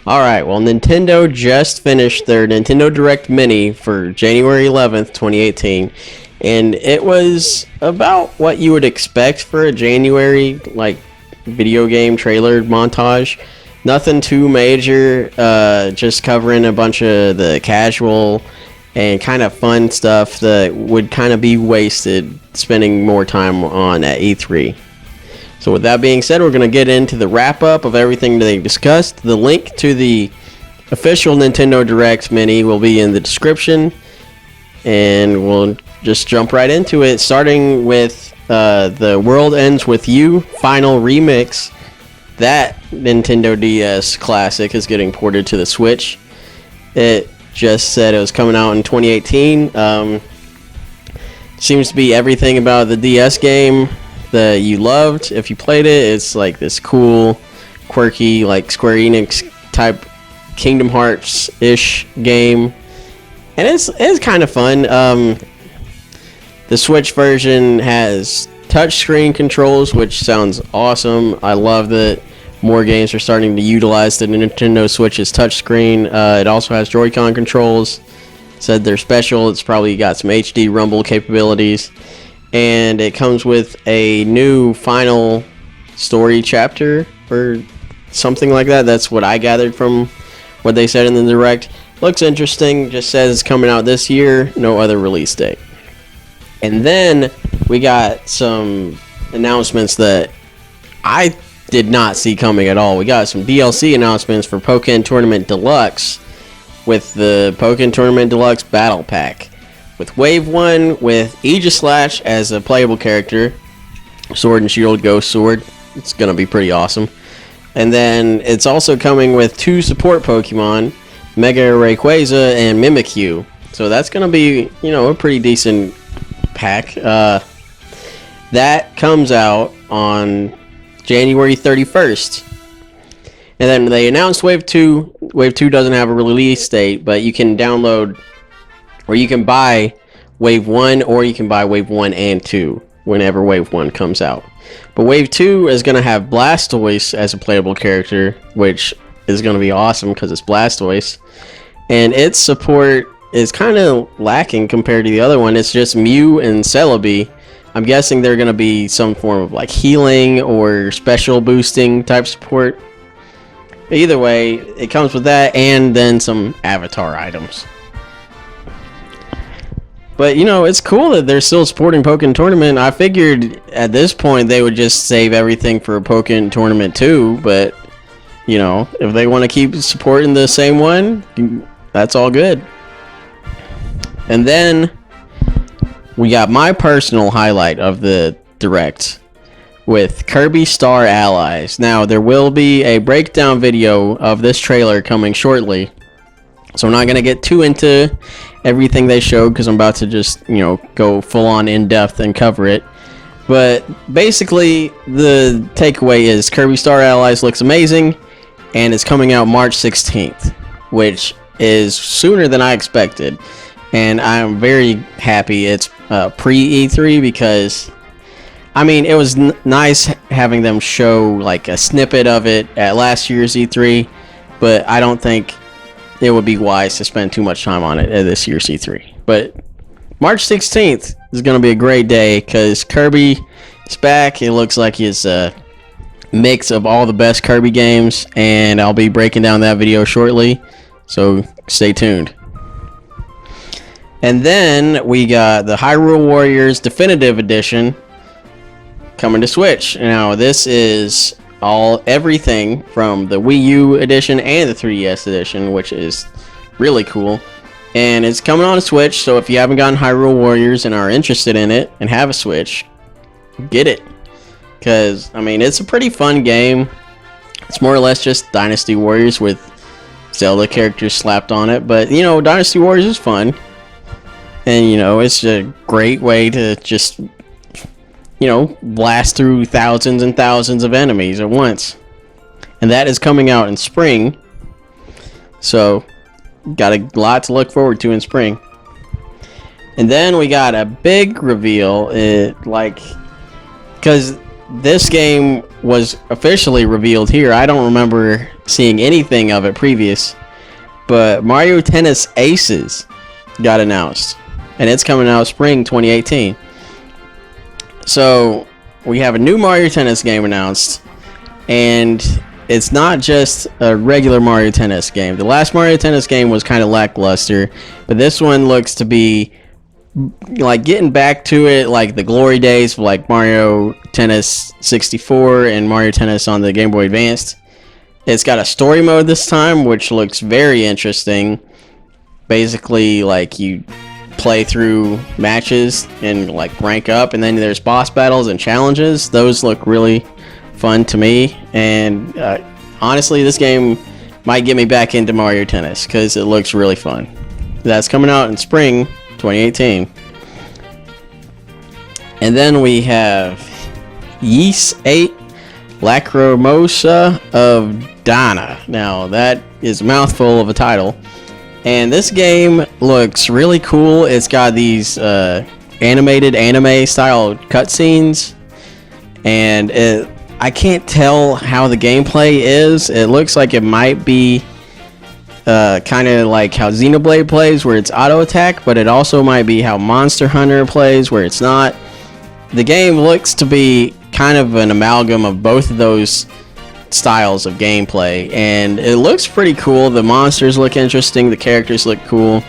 Alright, well, Nintendo just finished their Nintendo Direct Mini for January 11th, 2018. And it was about what you would expect for a January, like, video game trailer montage. Nothing too major, just covering a bunch of the casual and kind of fun stuff that would kind of be wasted spending more time on at E3. So with that being said, we're going to get into the wrap-up of everything they discussed. The link to the official Nintendo Direct Mini will be in the description. And we'll just jump right into it, starting with the World Ends With You Final Remix. That Nintendo DS classic is getting ported to the Switch. It just said it was coming out in 2018. Seems to be everything about the DS game that you loved. If you played it, it's like this cool, quirky, like Square Enix type Kingdom Hearts-ish game. And it's kind of fun. The Switch version has touchscreen controls, which sounds awesome. I love that more games are starting to utilize the Nintendo Switch's touchscreen. It also has Joy-Con controls. Said they're special. It's probably got some HD rumble capabilities. And it comes with a new final story chapter or something like that. That's what I gathered from what they said in the Direct. Looks interesting. Just says it's coming out this year. No other release date. And then we got some announcements that I did not see coming at all. We got some DLC announcements for Pokken Tournament Deluxe with the Pokken Tournament Deluxe Battle Pack. With Wave 1 with Aegislash as a playable character. Sword and Shield Ghost Sword. It's going to be pretty awesome. And then it's also coming with 2 support Pokemon, Mega Rayquaza and Mimikyu. So that's going to be, a pretty decent pack. That comes out on January 31st. And then they announced Wave 2. Wave 2 doesn't have a release date, but you can download or you can buy Wave 1 or you can buy Wave 1 and 2 whenever Wave 1 comes out. But Wave 2 is going to have Blastoise as a playable character, which is going to be awesome because it's Blastoise. And its support is kind of lacking compared to the other one. It's just Mew and Celebi. I'm guessing they're going to be some form of like healing or special boosting type support. But either way, it comes with that and then some avatar items. But, it's cool that they're still supporting Pokken Tournament. I figured at this point they would just save everything for Pokken Tournament 2. But, if they want to keep supporting the same one, that's all good. And then we got my personal highlight of the Direct with Kirby Star Allies. Now, there will be a breakdown video of this trailer coming shortly. So I'm not going to get too into everything they showed because I'm about to just, go full on in depth and cover it. But basically, the takeaway is Kirby Star Allies looks amazing and it's coming out March 16th, which is sooner than I expected. And I'm very happy it's pre-E3 because, it was nice having them show like a snippet of it at last year's E3, but I don't think it would be wise to spend too much time on it at this year's E3. But March 16th is going to be a great day because Kirby is back. It looks like it's a mix of all the best Kirby games, and I'll be breaking down that video shortly, so stay tuned. And then we got the Hyrule Warriors Definitive Edition coming to Switch. Now, this is everything from the Wii U edition and the 3DS edition, which is really cool. And it's coming on a Switch, so if you haven't gotten Hyrule Warriors and are interested in it and have a Switch, get it. Because, it's a pretty fun game. It's more or less just Dynasty Warriors with Zelda characters slapped on it. But, Dynasty Warriors is fun. And, it's a great way to just, blast through thousands and thousands of enemies at once. And that is coming out in spring. So, got a lot to look forward to in spring. And then we got a big reveal. Because this game was officially revealed here. I don't remember seeing anything of it previous. But Mario Tennis Aces got announced, and it's coming out spring 2018. So we have a new Mario Tennis game announced, and it's not just a regular Mario Tennis game. The last Mario Tennis game was kind of lackluster, but this one looks to be like getting back to it, like the glory days of like Mario Tennis 64 and Mario Tennis on the Game Boy Advanced. It's got a story mode this time, which looks very interesting. Basically, like you play through matches and like rank up, and then there's boss battles and challenges. Those look really fun to me, and honestly, this game might get me back into Mario Tennis because it looks really fun. That's coming out in spring 2018. And then we have Ys 8 Lacrimosa of Dana. Now that is a mouthful of a title, and this game looks really cool. It's got these animated anime style cutscenes, and I can't tell how the gameplay is. It looks like it might be kind of like how Xenoblade plays, where it's auto attack, but it also might be how Monster Hunter plays, where it's not. The game looks to be kind of an amalgam of both of those styles of gameplay, and it looks pretty cool. The monsters look interesting, the characters look cool,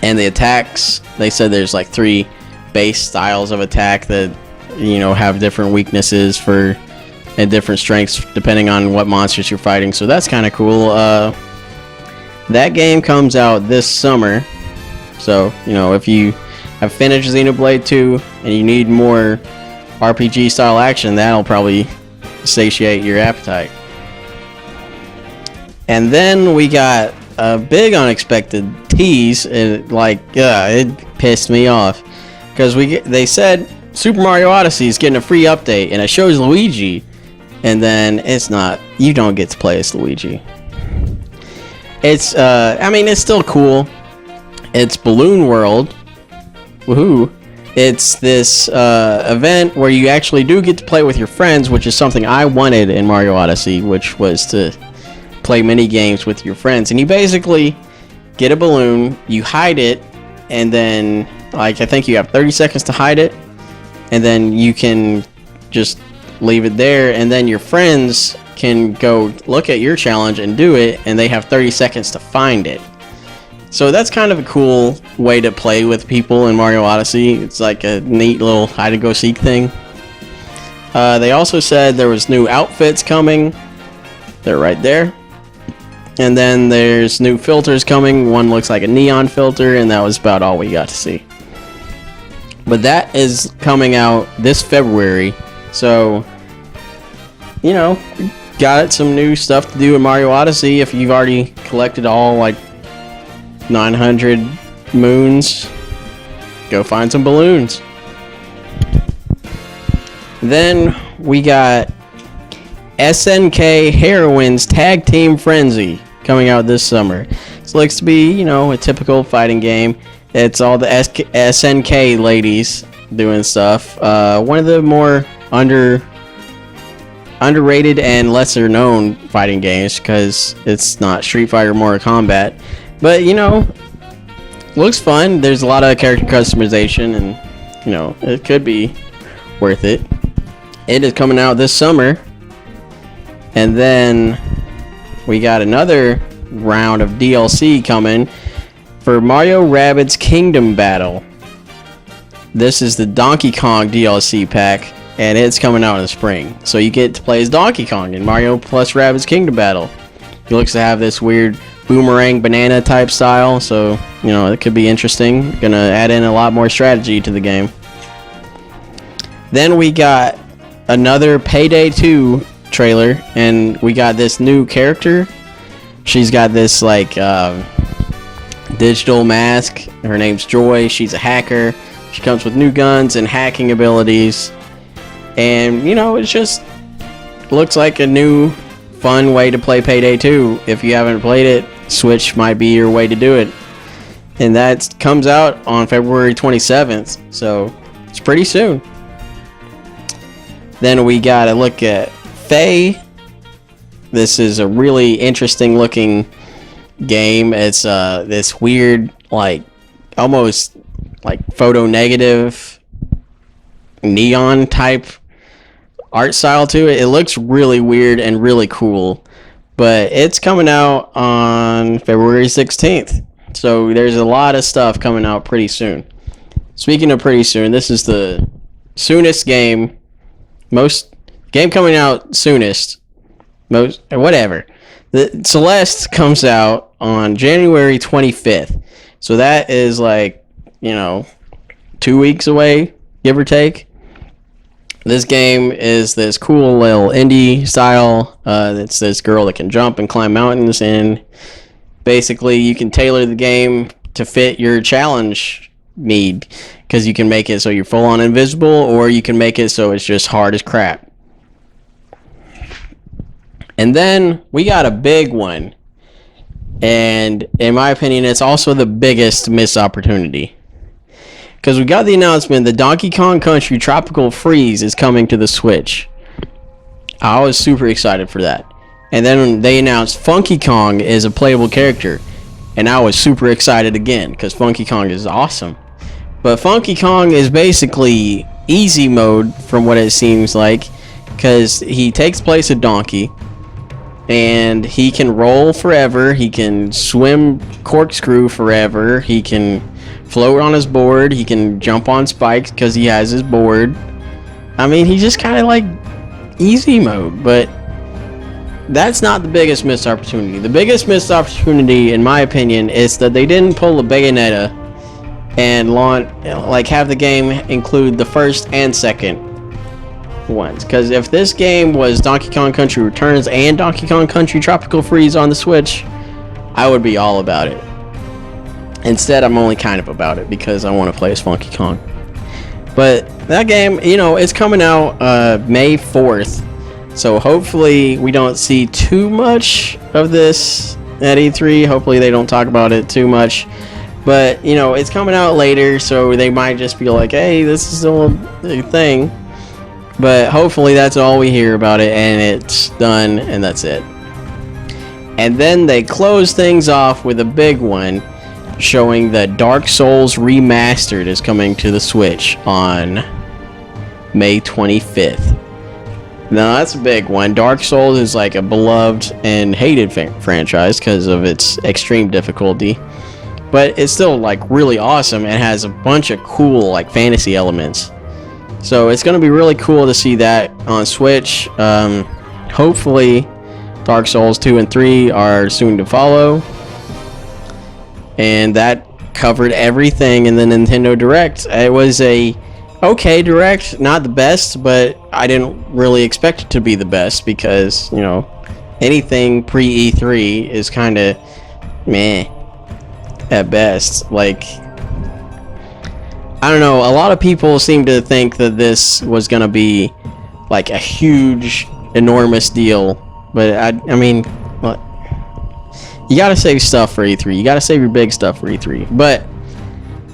and the attacks, they said there's like 3 base styles of attack that, you know, have different weaknesses for and different strengths depending on what monsters you're fighting, so that's kind of cool. That game comes out this summer, so, you know, if you have finished Xenoblade 2 and you need more RPG style action, that'll probably satiate your appetite. And then we got a big unexpected tease, and it pissed me off because they said Super Mario Odyssey is getting a free update, and it shows Luigi, and then it's not. You don't get to play as Luigi. It's I mean, it's still cool. It's Balloon World. Woohoo! It's this event where you actually do get to play with your friends, which is something I wanted in Mario Odyssey, which was to play mini games with your friends. And you basically get a balloon, you hide it, and then, like, I think you have 30 seconds to hide it, and then you can just leave it there, and then your friends can go look at your challenge and do it, and they have 30 seconds to find it. So that's kind of a cool way to play with people in Mario Odyssey. It's like a neat little hide-and-go-seek thing. They also said there was new outfits coming. They're right there. And then there's new filters coming. One looks like a neon filter, and that was about all we got to see. But that is coming out this February. So, you know, got some new stuff to do in Mario Odyssey. If you've already collected all, like, 900 moons, go find some balloons. Then we got SNK Heroines Tag Team Frenzy coming out this summer. This looks to be, you know, a typical fighting game. It's all the SNK ladies doing stuff. One of the more underrated and lesser known fighting games, because it's not Street Fighter or Mortal Kombat. But, you know, looks fun. There's a lot of character customization, and, you know, it could be worth it. It is coming out this summer. And then we got another round of DLC coming for Mario Rabbids Kingdom Battle. This is the Donkey Kong DLC pack, and it's coming out in the spring. So you get to play as Donkey Kong in Mario plus Rabbids Kingdom Battle. He looks to have this weird boomerang banana type style, so, you know, it could be interesting. Gonna add in a lot more strategy to the game. Then we got another Payday 2 trailer, and we got this new character. She's got this like digital mask. Her name's Joy. She's a hacker. She comes with new guns and hacking abilities, and, you know, it just looks like a new fun way to play Payday 2. If you haven't played it, Switch might be your way to do it. And that comes out on February 27th, so it's pretty soon. Then we got to look at Faye. this is a really interesting looking game. It's this weird, like, almost like photo negative neon type art style to it. It looks really weird and really cool, but it's coming out on February 16th. So there's a lot of stuff coming out pretty soon. Speaking of pretty soon, this is the soonest game, most game coming out soonest, most whatever. The Celeste comes out on January 25th. So that is like, 2 weeks away, give or take. This game is this cool little indie style. It's this girl that can jump and climb mountains, and basically you can tailor the game to fit your challenge need, because you can make it so you're full on invisible, or you can make it so it's just hard as crap. And then we got a big one, and in my opinion it's also the biggest missed opportunity, because we got the announcement that Donkey Kong Country Tropical Freeze is coming to the Switch. I was super excited for that. And then they announced Funky Kong is a playable character, and I was super excited again, because Funky Kong is awesome. But Funky Kong is basically easy mode from what it seems like, because he takes place of Donkey, and he can roll forever, he can swim corkscrew forever, he can float on his board, he can jump on spikes because he has his board. I mean, he's just kind of like easy mode, but that's not the biggest missed opportunity. The biggest missed opportunity, in my opinion, is that they didn't pull a Bayonetta and have the game include the first and second ones. Because if this game was Donkey Kong Country Returns and Donkey Kong Country Tropical Freeze on the Switch, I would be all about it. Instead, I'm only kind of about it because I want to play as Funky Kong. But that game, it's coming out May 4th. So hopefully we don't see too much of this at E3. Hopefully they don't talk about it too much. But, it's coming out later, so they might just be like, hey, this is still a thing. But hopefully that's all we hear about it, and it's done, and that's it. And then they close things off with a big one, showing that Dark Souls Remastered is coming to the Switch on May 25th. Now that's a big one. Dark Souls is like a beloved and hated franchise because of its extreme difficulty, but it's still like really awesome and has a bunch of cool like fantasy elements. So it's going to be really cool to see that on Switch. Hopefully Dark Souls 2 and 3 are soon to follow. And that covered everything in the Nintendo Direct. It was a okay Direct, not the best, but I didn't really expect it to be the best because, anything pre-E3 is kind of meh at best. Like, I don't know, a lot of people seem to think that this was going to be like a huge, enormous deal, but I mean, you gotta save stuff for E3. You gotta save your big stuff for E3. But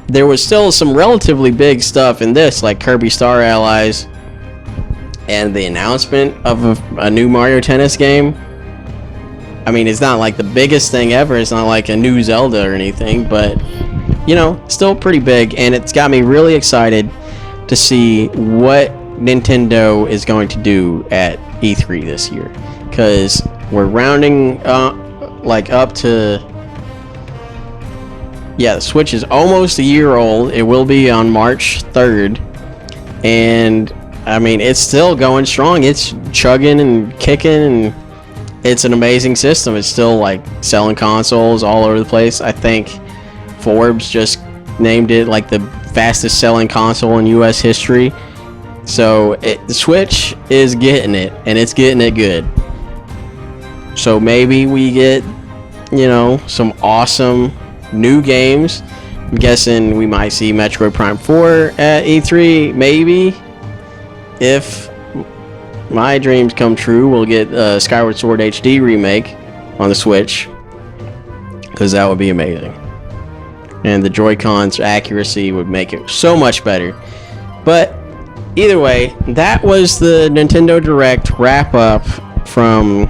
there was still some relatively big stuff in this, like Kirby Star Allies, and the announcement of a new Mario Tennis game. I mean, it's not like the biggest thing ever. It's not like a new Zelda or anything, but still pretty big, and it's got me really excited to see what Nintendo is going to do at E3 this year, because we're rounding up to, the Switch is almost a year old. It will be on March 3rd, and I mean, it's still going strong. It's chugging and kicking, and it's an amazing system. It's still like selling consoles all over the place. I think Forbes just named it like the fastest selling console in US history. So the Switch is getting it, and it's getting it good. So maybe we get, some awesome new games. I'm guessing we might see Metroid Prime 4 at E3, maybe. If my dreams come true, we'll get Skyward Sword HD remake on the Switch, because that would be amazing. And the Joy-Con's accuracy would make it so much better. But either way, that was the Nintendo Direct wrap up from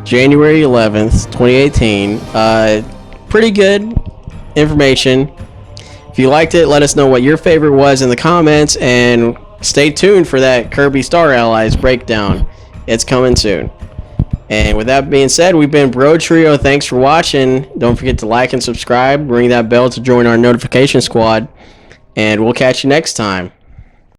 January 11th, 2018. Pretty good information. If you liked it, let us know what your favorite was in the comments, and stay tuned for that Kirby Star Allies breakdown. It's coming soon. And with that being said, we've been Brotrio. Thanks for watching. Don't forget to like and subscribe. Ring that bell to join our notification squad. And we'll catch you next time.